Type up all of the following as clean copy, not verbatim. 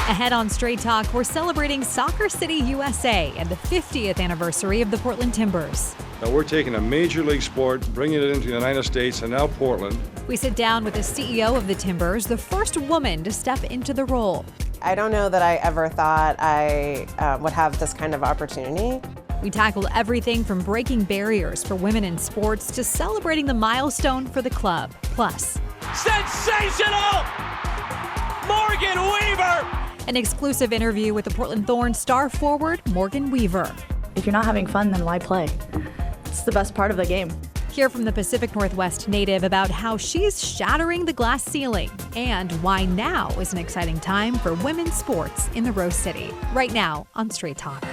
Ahead on Straight Talk, we're celebrating Soccer City, USA and the 50th anniversary of the Portland Timbers. Now we're taking a major league sport, bringing it into the United States and now Portland. We sit down with the CEO of the Timbers, the first woman to step into the role. I don't know that I ever thought I would have this kind of opportunity. We tackle everything from breaking barriers for women in sports to celebrating the milestone for the club. Plus, sensational! Morgan Weaver! An exclusive interview with the Portland Thorns star forward Morgan Weaver. If you're not having fun, then why play? It's the best part of the game. Hear from the Pacific Northwest native about how she's shattering the glass ceiling and why now is an exciting time for women's sports in the Rose City. Right now on Straight Talk.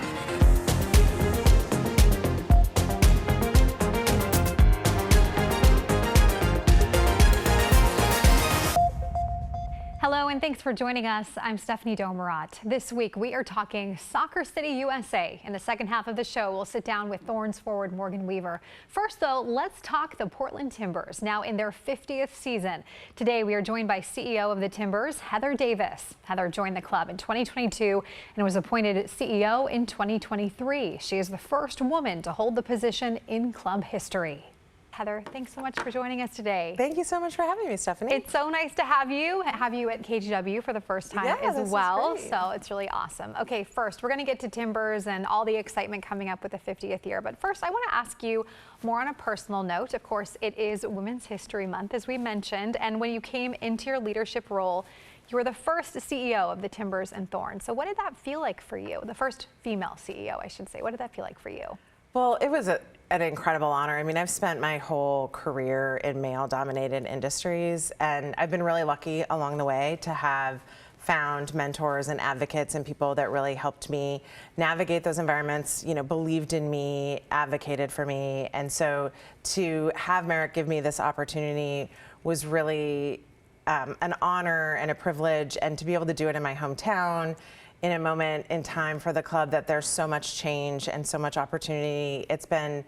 Hello and thanks for joining us. I'm Stephanie Domerat. This week we are talking Soccer City, USA. In the second half of the show, we'll sit down with Thorns forward Morgan Weaver. First though, let's talk the Portland Timbers, now in their 50th season. Today we are joined by CEO of the Timbers, Heather Davis. Heather joined the club in 2022 and was appointed CEO in 2023. She is the first woman to hold the position in club history. Heather, thanks so much for joining us today. Thank you so much for having me, Stephanie. It's so nice to have you at KGW for the first time as well. So it's really awesome. Okay, first, we're going to get to Timbers and all the excitement coming up with the 50th year. But first, I want to ask you more on a personal note. Of course, it is Women's History Month, as we mentioned. And when you came into your leadership role, you were the first CEO of the Timbers and Thorns. So what did that feel like for you? The first female CEO, I should say. What did that feel like for you? Well, it was an incredible honor. I mean, I've spent my whole career in male-dominated industries, and I've been really lucky along the way to have found mentors and advocates and people that really helped me navigate those environments, you know, believed in me, advocated for me. And so to have Merrick give me this opportunity was really an honor and a privilege, and to be able to do it in my hometown in a moment in time for the club that there's so much change and so much opportunity. It's been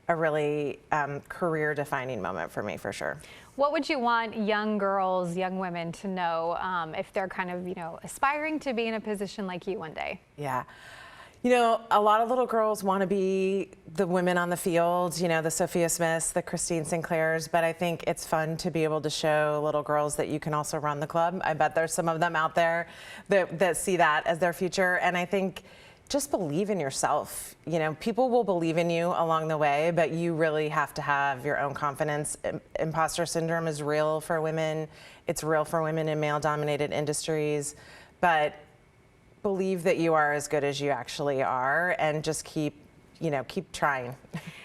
a really career-defining moment for me, for sure. What would you want young girls, young women to know if they're kind of, aspiring to be in a position like you one day? Yeah. You know, a lot of little girls want to be the women on the field, the Sophia Smiths, the Christine Sinclairs, but I think it's fun to be able to show little girls that you can also run the club. I bet there's some of them out there that see that as their future, and I think just believe in yourself. People will believe in you along the way, but you really have to have your own confidence. Imposter syndrome is real for women. It's real for women in male-dominated industries, but believe that you are as good as you actually are, and just keep trying.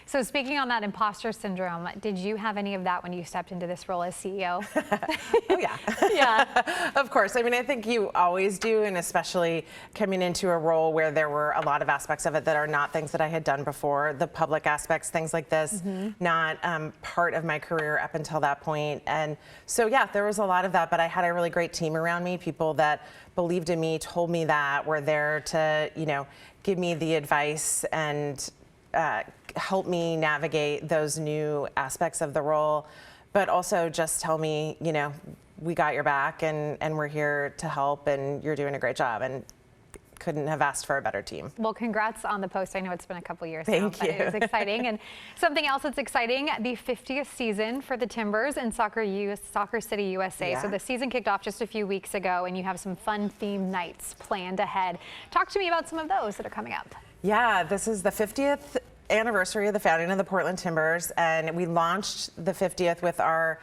So speaking on that imposter syndrome, did you have any of that when you stepped into this role as CEO? Oh yeah. Yeah. Of course. I mean, I think you always do, and especially coming into a role where there were a lot of aspects of it that are not things that I had done before, the public aspects, things like this, not part of my career up until that point. And so yeah, there was a lot of that, but I had a really great team around me, people that believed in me, told me that, were there to, give me the advice and help me navigate those new aspects of the role, but also just tell me, we got your back and we're here to help, and you're doing a great job. And couldn't have asked for a better team. Well, congrats on the post. I know it's been a couple years now, but it is exciting. And something else that's exciting, the 50th season for the Timbers and Soccer City, USA. Yeah. So the season kicked off just a few weeks ago, and you have some fun themed nights planned ahead. Talk to me about some of those that are coming up. Yeah, this is the 50th anniversary of the founding of the Portland Timbers, and we launched the 50th with our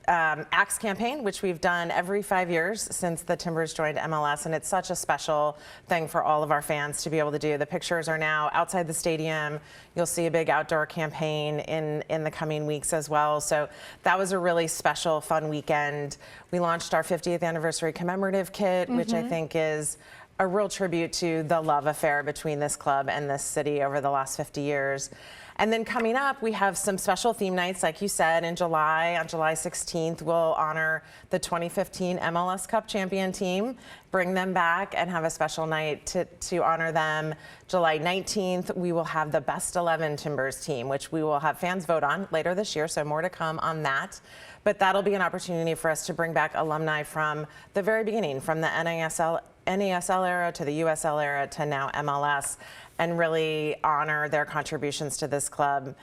Axe campaign, which we've done every 5 years since the Timbers joined MLS, and it's such a special thing for all of our fans to be able to do. The pictures are now outside the stadium. You'll see a big outdoor campaign in the coming weeks as well. So that was a really special, fun weekend. We launched our 50th anniversary commemorative kit, which I think is a real tribute to the love affair between this club and this city over the last 50 years. And then coming up, we have some special theme nights, like you said, in July. On July 16th, we'll honor the 2015 MLS Cup champion team, bring them back and have a special night to honor them. July 19th, we will have the Best 11 Timbers team, which we will have fans vote on later this year, so more to come on that. But that'll be an opportunity for us to bring back alumni from the very beginning, from the NASL era to the USL era to now MLS, and really honor their contributions to this club.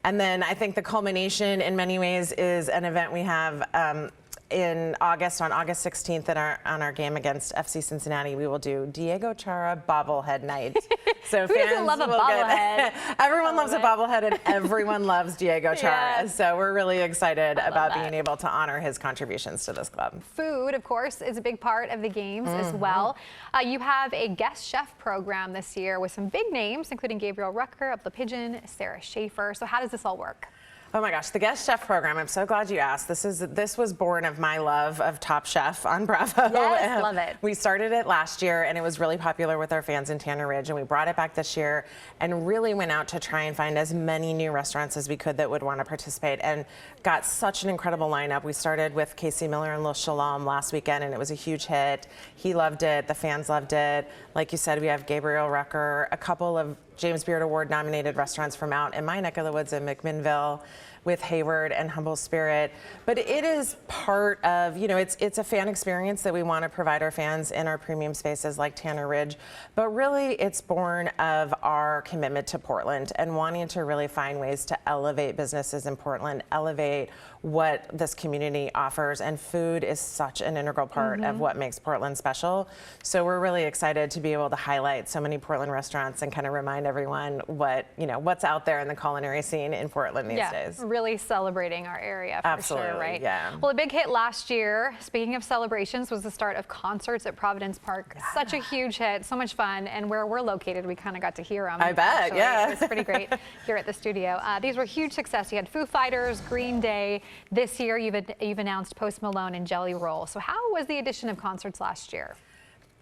And then I think the culmination in many ways is an event we have in August, on August 16th, on our game against FC Cincinnati. We will do Diego Chara bobblehead night. So Who doesn't love a bobblehead? Everyone loves a bobblehead, and everyone loves Diego Chara. Yes. So we're really excited about being able to honor his contributions to this club. Food, of course, is a big part of the games as well. You have a guest chef program this year with some big names, including Gabriel Rucker, Up the Pigeon, Sarah Schaefer. So how does this all work? Oh my gosh, the guest chef program, I'm so glad you asked. This was born of my love of Top Chef on Bravo. Yes, love it. We started it last year, and it was really popular with our fans in Tanner Ridge, and we brought it back this year and really went out to try and find as many new restaurants as we could that would want to participate, and got such an incredible lineup. We started with Casey Miller and Lil Shalom last weekend, and it was a huge hit. He loved it. The fans loved it. Like you said, we have Gabriel Rucker, a couple of James Beard Award nominated restaurants from out in my neck of the woods in McMinnville, with Hayward and Humble Spirit. But it is part of, it's a fan experience that we want to provide our fans in our premium spaces like Tanner Ridge. But really, it's born of our commitment to Portland and wanting to really find ways to elevate businesses in Portland, elevate what this community offers. And food is such an integral part of what makes Portland special. So we're really excited to be able to highlight so many Portland restaurants and kind of remind everyone what's out there in the culinary scene in Portland these days. Really celebrating our area for sure, right? Yeah. Well, a big hit last year, speaking of celebrations, was the start of concerts at Providence Park. Yeah. Such a huge hit, so much fun, and where we're located, we kind of got to hear them. I bet, actually. yeah. It was pretty great here at the studio. These were huge success. You had Foo Fighters, Green Day. This year, you've announced Post Malone and Jelly Roll. So how was the addition of concerts last year?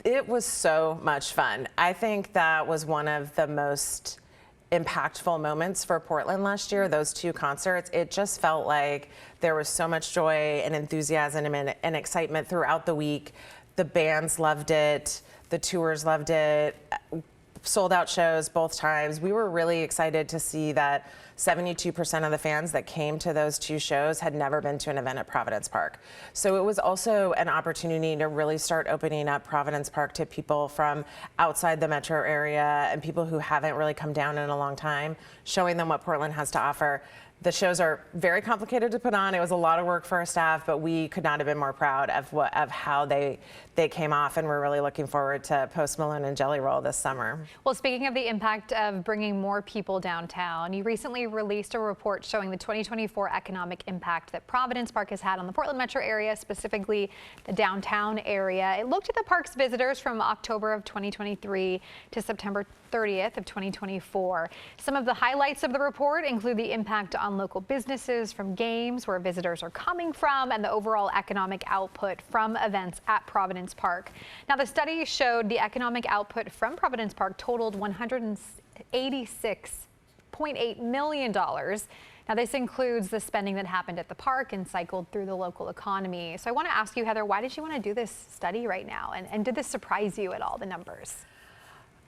It was so much fun. I think that was one of the most impactful moments for Portland last year, those two concerts. It just felt like there was so much joy and enthusiasm and excitement throughout the week. The bands loved it, the tours loved it, sold out shows both times. We were really excited to see that 72% of the fans that came to those two shows had never been to an event at Providence Park. So it was also an opportunity to really start opening up Providence Park to people from outside the metro area and people who haven't really come down in a long time, showing them what Portland has to offer. The shows are very complicated to put on. It was a lot of work for our staff, but we could not have been more proud of how they came off, and we're really looking forward to Post Malone and Jelly Roll this summer. Well, speaking of the impact of bringing more people downtown, you recently released a report showing the 2024 economic impact that Providence Park has had on the Portland metro area, specifically the downtown area. It looked at the park's visitors from October of 2023 to September 30th of 2024. Some of the highlights of the report include the impact on local businesses from games, where visitors are coming from, and the overall economic output from events at Providence Park. Now, the study showed the economic output from Providence Park totaled $186.8 million. Now, this includes the spending that happened at the park and cycled through the local economy. So I want to ask you, Heather, why did you want to do this study right now? And did this surprise you at all, the numbers?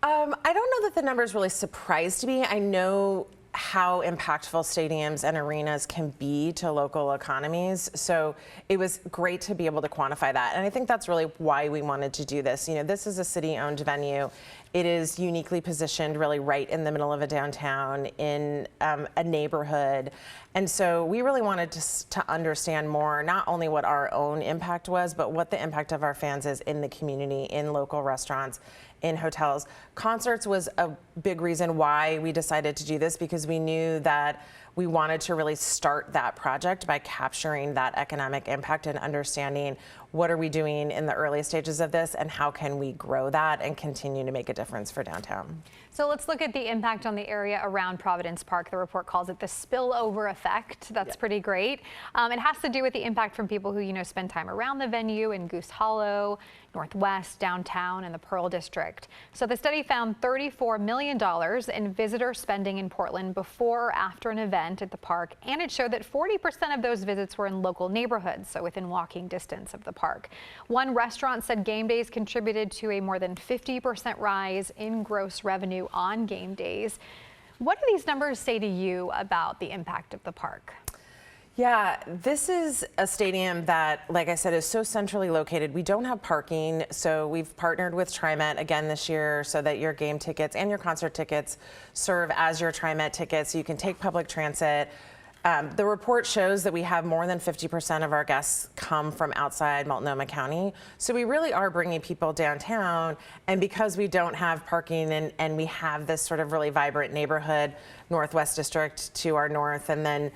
I don't know that the numbers really surprised me. I know how impactful stadiums and arenas can be to local economies. So it was great to be able to quantify that. And I think that's really why we wanted to do this. This is a city-owned venue. It is uniquely positioned really right in the middle of a downtown in a neighborhood. And so we really wanted to understand more, not only what our own impact was, but what the impact of our fans is in the community, in local restaurants, in hotels. Concerts was a big reason why we decided to do this, because we knew that we wanted to really start that project by capturing that economic impact and understanding what are we doing in the early stages of this and how can we grow that and continue to make a difference for downtown. So let's look at the impact on the area around Providence Park. The report calls it the spillover effect. That's pretty great. It has to do with the impact from people who, spend time around the venue in Goose Hollow, Northwest, downtown, and the Pearl District. So the study found $34 million in visitor spending in Portland before or after an event at the park, and it showed that 40% of those visits were in local neighborhoods, so within walking distance of the park. One restaurant said game days contributed to a more than 50% rise in gross revenue on game days. What do these numbers say to you about the impact of the park? Yeah, this is a stadium that, like I said, is so centrally located. We don't have parking, so we've partnered with TriMet again this year so that your game tickets and your concert tickets serve as your TriMet tickets, so you can take public transit. The report shows that we have more than 50% of our guests come from outside Multnomah County. So we really are bringing people downtown. And because we don't have parking and we have this sort of really vibrant neighborhood, Northwest District to our north and then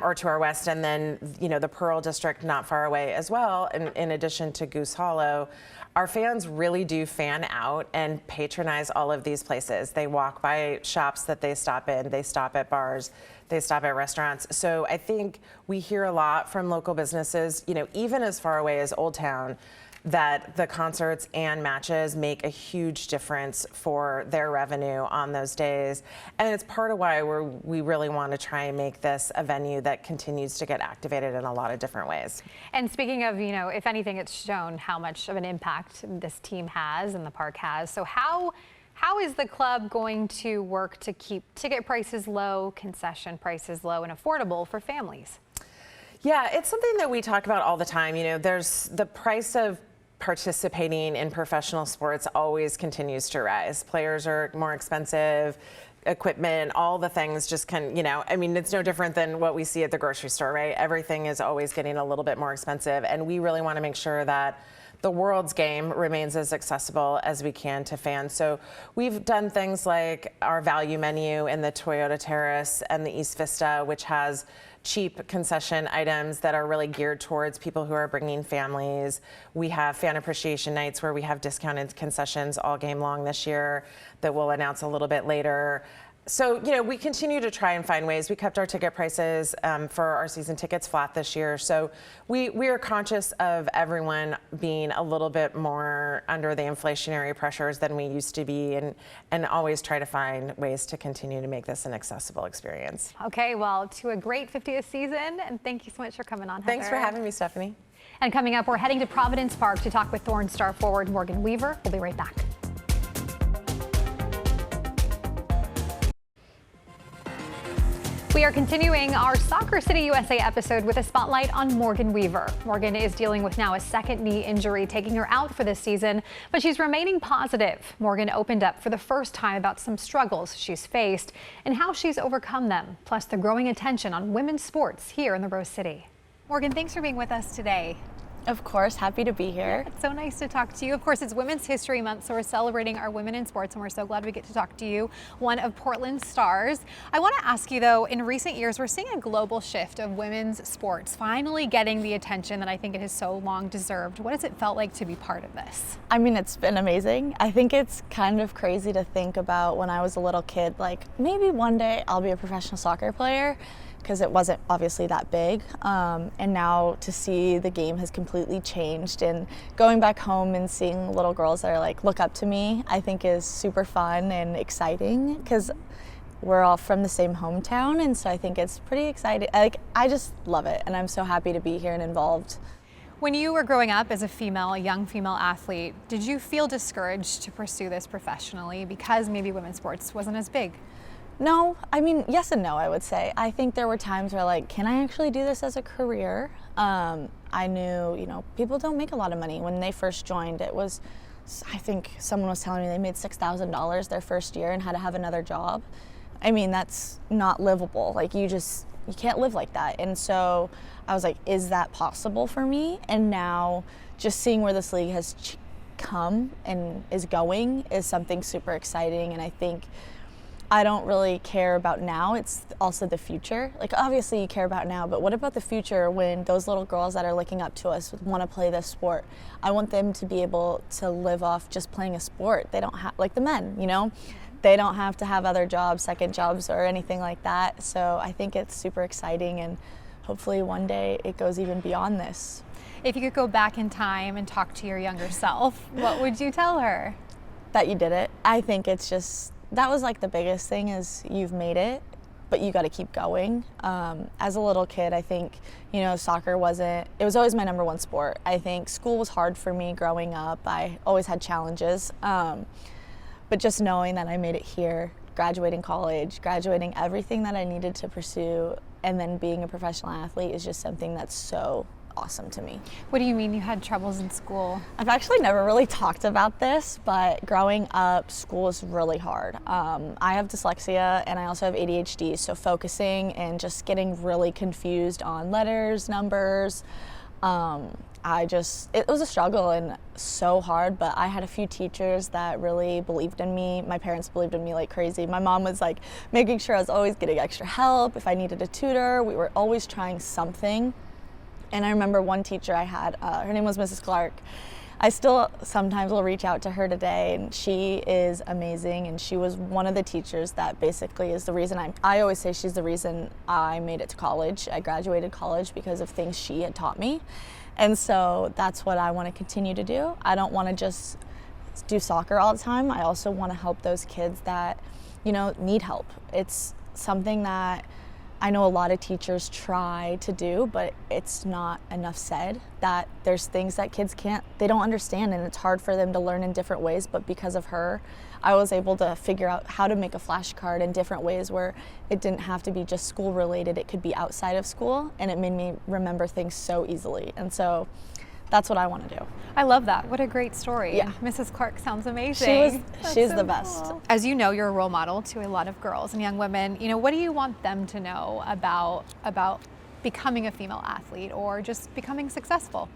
or to our west, and then the Pearl District not far away as well, in addition to Goose Hollow, our fans really do fan out and patronize all of these places. They walk by shops that they stop in, they stop at bars, they stop at restaurants. So I think we hear a lot from local businesses, even as far away as Old Town, that the concerts and matches make a huge difference for their revenue on those days. And it's part of why we really want to try and make this a venue that continues to get activated in a lot of different ways. And speaking of, if anything, it's shown how much of an impact this team has and the park has. So how is the club going to work to keep ticket prices low, concession prices low, and affordable for families? Yeah, it's something that we talk about all the time. There's the price of participating in professional sports always continues to rise. Players are more expensive, equipment, all the things just it's no different than what we see at the grocery store, right? Everything is always getting a little bit more expensive, and we really want to make sure that the world's game remains as accessible as we can to fans. So we've done things like our value menu in the Toyota Terrace and the East Vista, which has cheap concession items that are really geared towards people who are bringing families. We have fan appreciation nights where we have discounted concessions all game long this year that we'll announce a little bit later. So, we continue to try and find ways. We kept our ticket prices for our season tickets flat this year. So we are conscious of everyone being a little bit more under the inflationary pressures than we used to be, and always try to find ways to continue to make this an accessible experience. Okay, well, to a great 50th season, and thank you so much for coming on, Heather. Thanks for having me, Stephanie. And coming up, we're heading to Providence Park to talk with Thorns star forward Morgan Weaver. We'll be right back. We are continuing our Soccer City USA episode with a spotlight on Morgan Weaver. Morgan is dealing with now a second knee injury, taking her out for this season, but she's remaining positive. Morgan opened up for the first time about some struggles she's faced and how she's overcome them, plus the growing attention on women's sports here in the Rose City. Morgan, thanks for being with us today. Of course, happy to be here. It's so nice to talk to you. Of course, it's Women's History Month, so we're celebrating our women in sports, and we're so glad we get to talk to you, one of Portland's stars. I want to ask you, though, in recent years, we're seeing a global shift of women's sports finally getting the attention that I think it has so long deserved. What has it felt like to be part of this? I mean, it's been amazing. I think it's kind of crazy to think about when I was a little kid, like maybe one day I'll be a professional soccer player, because it wasn't obviously that big. And now to see the game has completely changed, and going back home and seeing little girls that are like, look up to me, I think is super fun and exciting, because we're all from the same hometown. And so I think it's pretty exciting. I just love it. And I'm so happy to be here and involved. When you were growing up as a young female athlete, did you feel discouraged to pursue this professionally because maybe women's sports wasn't as big? No, I mean, yes and no, I would say. I think there were times where like, can I actually do this as a career? I knew, people don't make a lot of money. When they first joined, it was, I think someone was telling me they made $6,000 their first year and had to have another job. I mean, that's not livable. Like you can't live like that. And so I was like, is that possible for me? And now just seeing where this league has come and is going is something super exciting. And I think I don't really care about now. It's also the future. Like, obviously you care about now, but what about the future when those little girls that are looking up to us want to play this sport? I want them to be able to live off just playing a sport. They don't have, like the men, you know? They don't have to have other jobs, second jobs, or anything like that. So I think it's super exciting, and hopefully one day it goes even beyond this. If you could go back in time and talk to your younger self, what would you tell her? That you did it. I think it's just, that was like the biggest thing, is you've made it, but you got to keep going. As a little kid, I think, you know, soccer it was always my number one sport. I think school was hard for me growing up. I always had challenges. But just knowing that I made it here, graduating college, graduating everything that I needed to pursue, and then being a professional athlete is just something that's so awesome to me. What do you mean you had troubles in school? I've actually never really talked about this, but growing up, school is really hard. I have dyslexia and I also have ADHD, so focusing and just getting really confused on letters, numbers. It was a struggle and so hard, but I had a few teachers that really believed in me. My parents believed in me like crazy. My mom was like making sure I was always getting extra help. If I needed a tutor, we were always trying something. And I remember one teacher I had, her name was Mrs. Clark. I still sometimes will reach out to her today, and she is amazing, and she was one of the teachers that basically is the reason I always say she's the reason I made it to college. I graduated college because of things she had taught me. And so that's what I want to continue to do. I don't want to just do soccer all the time. I also want to help those kids that, you know, need help. It's something that I know a lot of teachers try to do, but it's not enough said, that there's things that kids they don't understand, and it's hard for them to learn in different ways. But because of her, I was able to figure out how to make a flashcard in different ways where it didn't have to be just school related, it could be outside of school, and it made me remember things so easily. And so that's what I want to do. I love that. What a great story. Yeah. Mrs. Clark sounds amazing. She's the best. Cool. As you know, you're a role model to a lot of girls and young women. You know, what do you want them to know about becoming a female athlete or just becoming successful?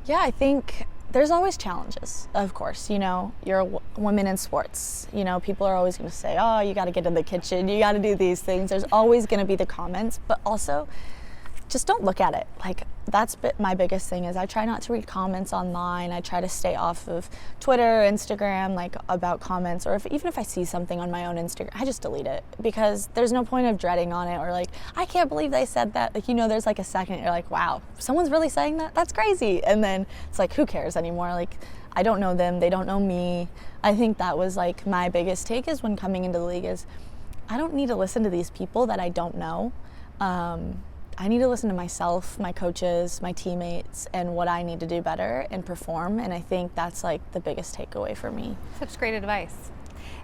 Yeah, I think there's always challenges, of course. You know, you're a woman in sports. You know, people are always going to say, oh, you got to get in the kitchen, you got to do these things. There's always going to be the comments, but also just don't look at it. Like, that's my biggest thing, is I try not to read comments online. I try to stay off of Twitter, Instagram, like about comments, or even if I see something on my own Instagram, I just delete it, because there's no point of dreading on it, or like, I can't believe they said that. Like, you know, there's like a second you're like, wow, someone's really saying that? That's crazy. And then it's like, who cares anymore? Like, I don't know them, they don't know me. I think that was like my biggest take, is when coming into the league, is I don't need to listen to these people that I don't know. I need to listen to myself, my coaches, my teammates, and what I need to do better and perform. And I think that's like the biggest takeaway for me. Such great advice.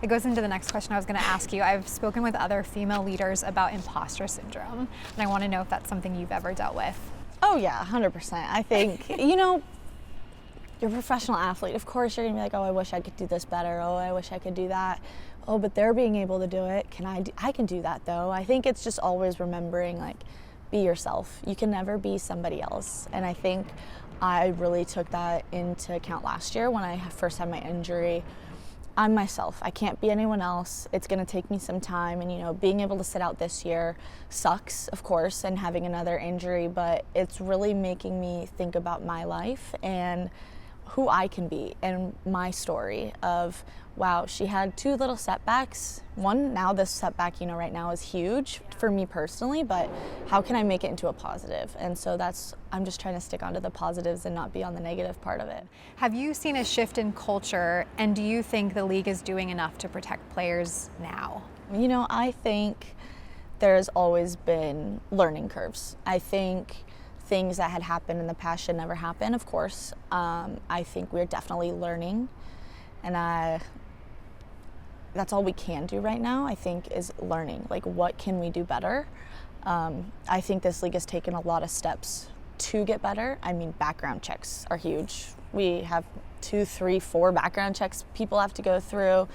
It goes into the next question I was going to ask you. I've spoken with other female leaders about imposter syndrome, and I want to know if that's something you've ever dealt with. Oh yeah, 100%. I think, you know, you're a professional athlete. Of course you're going to be like, oh, I wish I could do this better. Oh, I wish I could do that. Oh, but they're being able to do it. I can do that though. I think it's just always remembering, like, be yourself. You can never be somebody else. And I think I really took that into account last year when I first had my injury. I'm myself. I can't be anyone else. It's going to take me some time. And, you know, being able to sit out this year sucks, of course, and having another injury, but it's really making me think about my life and who I can be, and my story of, wow, she had 2 little setbacks. One, now this setback, you know, right now is huge for me personally, but how can I make it into a positive? And so I'm just trying to stick onto the positives and not be on the negative part of it. Have you seen a shift in culture, and do you think the league is doing enough to protect players now? You know, I think there's always been learning curves. I think things that had happened in the past should never happen, of course. I think we're definitely learning, and that's all we can do right now, I think, is learning. Like, what can we do better? I think this league has taken a lot of steps to get better. I mean, background checks are huge. We have 2, 3, 4 background checks people have to go through.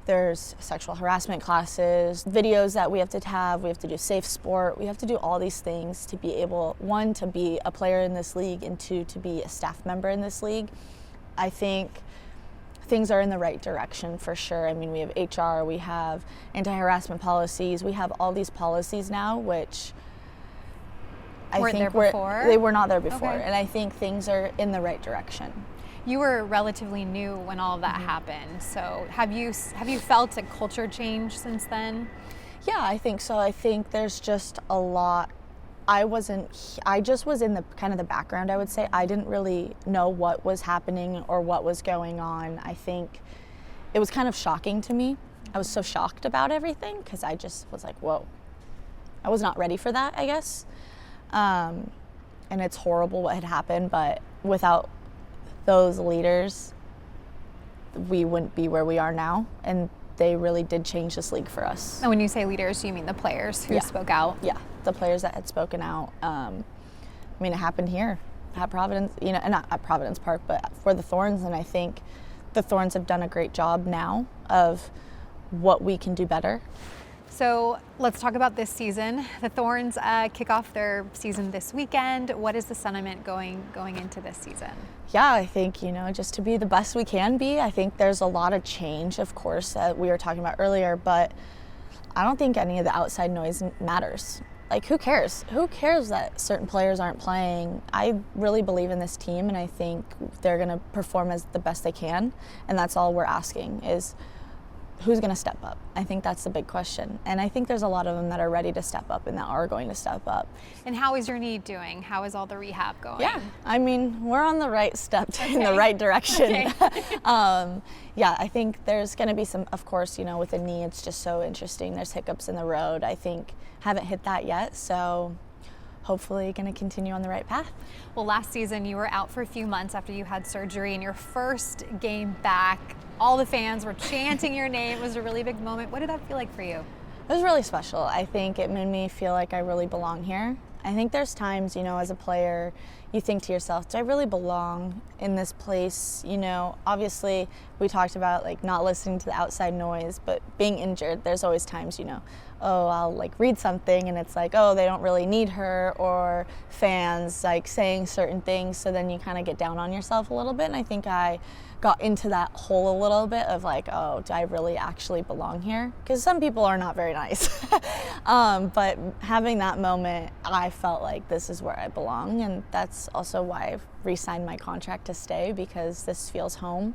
There's sexual harassment classes, videos that we have to do safe sport. We have to do all these things to be able, 1, to be a player in this league, and 2, to be a staff member in this league. I think things are in the right direction for sure. I mean, we have HR, we have anti-harassment policies, we have all these policies now, which Weren't there before? they were not there before, Okay. and I think things are in the right direction. You were relatively new when all of that happened. So have you felt a culture change since then? Yeah, I think so. I think there's just a lot. I just was in the kind of the background, I would say. I didn't really know what was happening or what was going on. I think it was kind of shocking to me. I was so shocked about everything because I just was like, whoa. I was not ready for that, I guess. And it's horrible what had happened, but without those leaders, we wouldn't be where we are now. And they really did change this league for us. And when you say leaders, you mean the players who spoke out? Yeah, the players that had spoken out. I mean, it happened here at Providence, you know, not at Providence Park, but for the Thorns. And I think the Thorns have done a great job now of what we can do better. So let's talk about this season. The Thorns kick off their season this weekend. What is the sentiment going into this season? Yeah, I think, you know, just to be the best we can be. I think there's a lot of change, of course, that we were talking about earlier, but I don't think any of the outside noise matters. Like, who cares? Who cares that certain players aren't playing? I really believe in this team, and I think they're going to perform as the best they can, and that's all we're asking is who's going to step up? I think that's the big question. And I think there's a lot of them that are ready to step up and that are going to step up. And how is your knee doing? How is all the rehab going? Yeah, I mean, we're on the right step in the right direction. Okay. Yeah, I think there's going to be some, of course, you know, with the knee, it's just so interesting. There's hiccups in the road. I think haven't hit that yet, so hopefully going to continue on the right path. Well, last season you were out for a few months after you had surgery, and your first game back, all the fans were chanting your name. It was a really big moment. What did that feel like for you? It was really special. I think it made me feel like I really belong here. I think there's times, you know, as a player, you think to yourself, do I really belong in this place? You know, obviously we talked about like not listening to the outside noise, but being injured, there's always times, you know, oh, I'll like read something and it's like, oh, they don't really need her, or fans like saying certain things. So then you kind of get down on yourself a little bit. And I think I got into that hole a little bit of like, oh, do I really actually belong here? Because some people are not very nice. But having that moment, I felt like this is where I belong. And that's also why I've re-signed my contract to stay, because this feels home.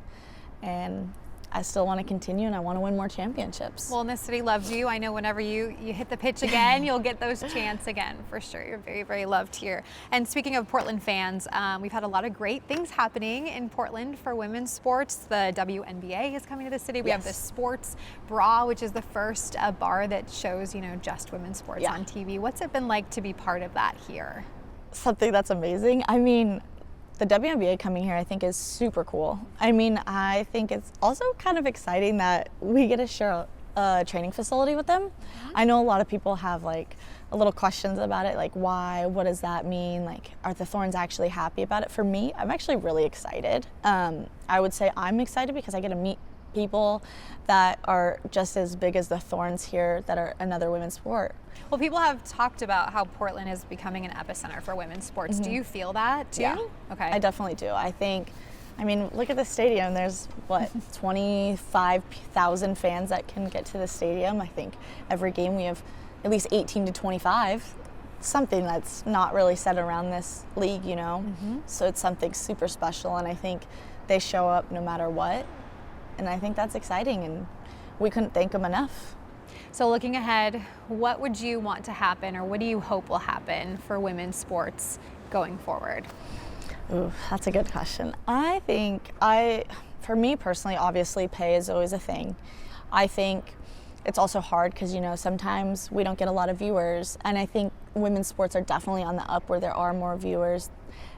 And I still want to continue, and I want to win more championships. Well, and the city loves you. I know whenever you hit the pitch again, you'll get those chants again, for sure. You're very, very loved here. And speaking of Portland fans, we've had a lot of great things happening in Portland for women's sports. The WNBA is coming to the city. We have the Sports Bra, which is the first bar that shows, you know, just women's sports on TV. What's it been like to be part of that here? Something that's amazing. I mean, the WNBA coming here, I think, is super cool. I mean, I think it's also kind of exciting that we get to share a training facility with them. I know a lot of people have like a little questions about it, like why, what does that mean? Like, are the Thorns actually happy about it? For me, I'm actually really excited. I would say I'm excited because I get to meet people that are just as big as the Thorns here that are another women's sport. Well, people have talked about how Portland is becoming an epicenter for women's sports. Do you feel that too? Yeah, okay. I definitely do. I think, I mean, look at the stadium. There's what, 25,000 fans that can get to the stadium. I think every game we have at least 18 to 25. Something that's not really said around this league, you know. So it's something super special, and I think they show up no matter what. And I think that's exciting, and we couldn't thank them enough. So looking ahead, what would you want to happen, or what do you hope will happen for women's sports going forward? Ooh, that's a good question. I think for me personally, obviously pay is always a thing. I think it's also hard because, you know, sometimes we don't get a lot of viewers, and I think women's sports are definitely on the up where there are more viewers,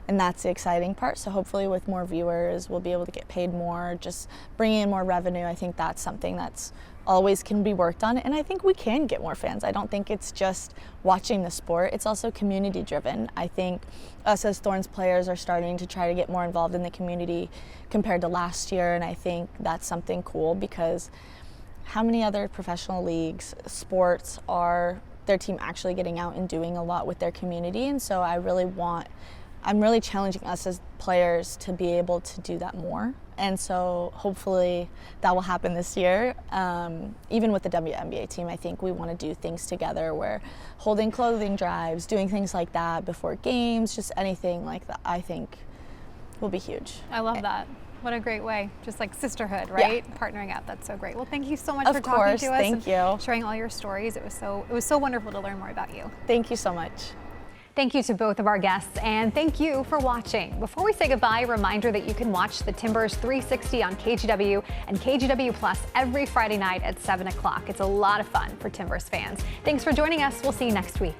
and that's the exciting part. So hopefully with more viewers, we'll be able to get paid more, just bringing in more revenue. I think that's something that's always can be worked on, and I think we can get more fans. I don't think it's just watching the sport, it's also community driven. I think us as Thorns players are starting to try to get more involved in the community compared to last year, and I think that's something cool because how many other professional leagues, sports are their team actually getting out and doing a lot with their community? And so I really want I'm really challenging us as players to be able to do that more. And so hopefully that will happen this year. Even with the WNBA team, I think we want to do things together. We're holding clothing drives, doing things like that before games, just anything like that, I think will be huge. I love that. What a great way. Just like sisterhood, right? Yeah. Partnering up. That's so great. Well, thank you so much for talking to us. Thank you. Sharing all your stories. It was so wonderful to learn more about you. Thank you so much. Thank you to both of our guests, and thank you for watching. Before we say goodbye, a reminder that you can watch the Timbers 360 on KGW and KGW Plus every Friday night at 7 o'clock. It's a lot of fun for Timbers fans. Thanks for joining us. We'll see you next week.